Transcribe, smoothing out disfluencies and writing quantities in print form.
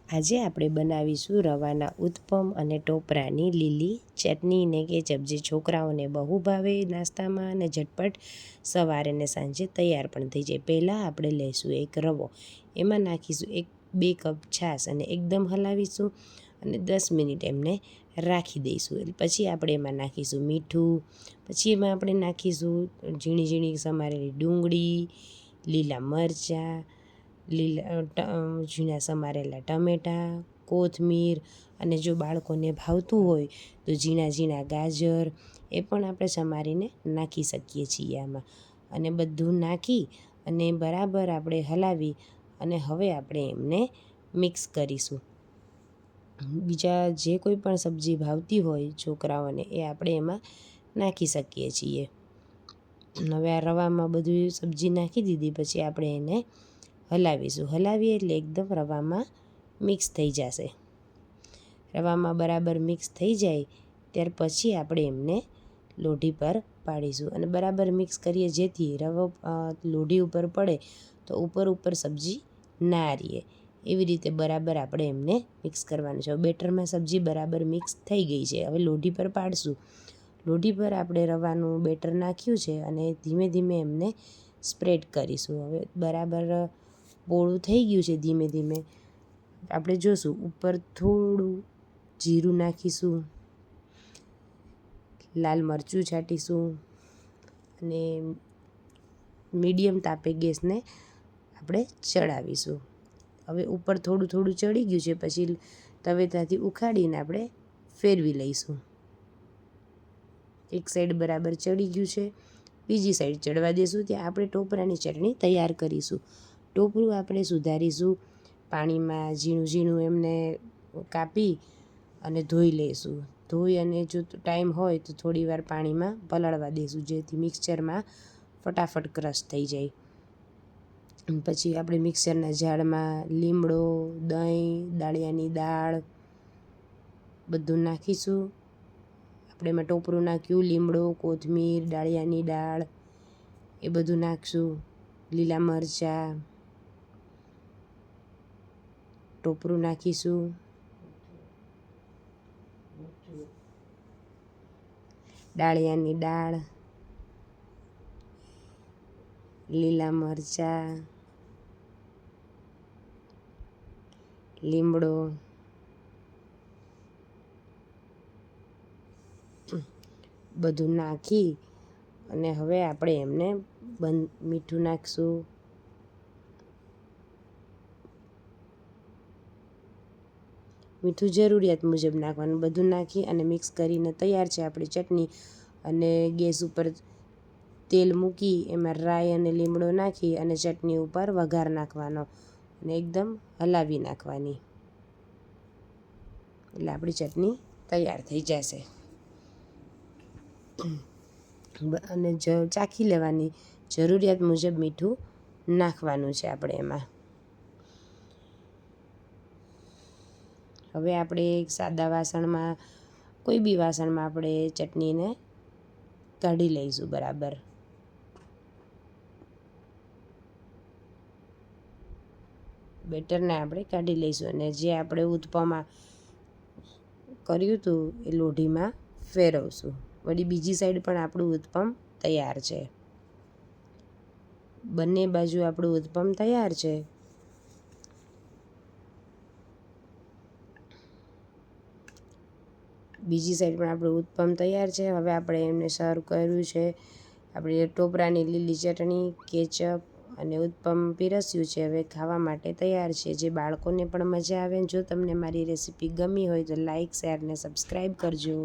આજે આપણે બનાવીશું રવાના ઉત્પમ અને ટોપરાની લીલી ચટણી ને કેચપ, જે છોકરાઓને બહુ ભાવે નાસ્તામાં અને ઝટપટ સવારે ને સાંજે તૈયાર પણ થઈ જાય. પહેલાં આપણે લઈશું એક રવો, એમાં નાખીશું 2 કપ છાશ અને એકદમ હલાવીશું અને 10 મિનિટ એમને રાખી દઈશું. પછી આપણે એમાં નાખીશું મીઠું, પછી એમાં આપણે નાખીશું ઝીણી ઝીણી સમારેલી ડુંગળી, લીલા મરચાં, ઝીણા સમારેલા ટમેટાં, કોથમીર, અને જો બાળકોને ભાવતું હોય તો ઝીણા ઝીણા ગાજર એ પણ આપણે સમારીને નાખી શકીએ છીએ આમાં. અને બધું નાખી અને બરાબર આપણે હલાવી અને હવે આપણે એમને મિક્સ કરીશું. બીજા જે કોઈ પણ સબ્જી ભાવતી હોય છોકરાઓને એ આપણે એમાં નાખી શકીએ છીએ. હવે આ રવામાં બધું સબ્જી નાખી દીધી પછી આપણે એને હલાવીશું. હલાવીએ એટલે એકદમ રવામાં મિક્સ થઈ જશે. રવામાં બરાબર મિક્સ થઈ જાય ત્યાર પછી આપણે એમને લોઢી પર પાડીશું અને બરાબર મિક્સ કરીએ, જેથી રવો લોઢી ઉપર પડે તો ઉપર સબ્જી ના રહે. એવી રીતે બરાબર આપણે એમને મિક્સ કરવાનું છે. બેટરમાં સબ્જી બરાબર મિક્સ થઈ ગઈ છે. હવે લોઢી પર પાડીશું. લોઢી પર આપણે રવાનું બેટર નાખ્યું છે અને ધીમે ધીમે એમને સ્પ્રેડ કરીશું. હવે બરાબર પોળું થઈ ગયું છે. ધીમે ધીમે આપણે જોશું. ઉપર થોડું જીરું નાખીશું, લાલ મરચું છાંટીશું અને મીડિયમ તાપે ગેસને આપણે ચડાવીશું. હવે ઉપર થોડું થોડું ચડી ગયું છે, પછી તવેથાથી ઉખાડીને આપણે ફેરવી લઈશું. એક સાઈડ બરાબર ચડી ગયું છે, બીજી સાઈડ ચડવા દઈશું. ત્યાં આપણે ટોપરાની ચટણી તૈયાર કરીશું. ટોપરું આપણે સુધારીશું, પાણીમાં ઝીણું ઝીણું એમને કાપી અને ધોઈ લઈશું. ધોઈ અને જો ટાઈમ હોય તો થોડીવાર પાણીમાં પલાળવા દઈશું, જેથી મિક્સચરમાં ફટાફટ ક્રશ થઈ જાય. પછી આપણે મિક્સરના જારમાં લીમડો, દહીં, દાળિયાની દાળ બધું નાખીશું. આપણે એમાં ટોપરું નાખ્યું, લીમડો, કોથમીર, દાળિયાની દાળ એ બધું નાખીશું. લીલા મરચાં, ટોપરું નાખીશું, દાળિયાની દાળ, લીલા મરચાં, લીમડો, બધું નાખી અને હવે આપણે એમને મીઠું નાખીશું. મીઠું જરૂરિયાત મુજબ નાખવાનું. બધું નાખી અને મિક્સ કરીને તૈયાર છે આપણી ચટણી. અને ગેસ ઉપર તેલ મૂકી એમાં રાઈ અને લીમડો નાખી અને ચટણી ઉપર વઘાર નાખવાનો અને એકદમ હલાવી નાખવાની, એટલે આપણી ચટણી તૈયાર થઈ જશે. અને ચાખી લેવાની, જરૂરિયાત મુજબ મીઠું નાખવાનું છે આપણે એમાં. હવે આપણે એક સાદા વાસણમાં, કોઈ બી વાસણમાં આપણે ચટણીને કાઢી લઈશું. બરાબર બેટરને આપણે કાઢી લઈશું અને જે આપણે ઉત્પમમાં કર્યું હતું એ લોઢીમાં ફેરવશું. વળી બીજી સાઈડ પણ આપણું ઉત્પમ તૈયાર છે. બંને બાજુ આપણું ઉત્પમ તૈયાર છે. બીજી સાઈડ પણ આપણું ઉત્પમ તૈયાર છે. હવે આપણે એમને સર્વ કર્યું છે. આપણે ટોપરાની લીલી ચટણી, કેચપ અને ઉત્પમ પીરસ્યું છે. હવે ખાવા માટે તૈયાર છે, જે બાળકોને પણ મજા આવે. જો તમને મારી રેસીપી ગમી હોય તો લાઈક, શેર ને સબસ્ક્રાઈબ કરજો.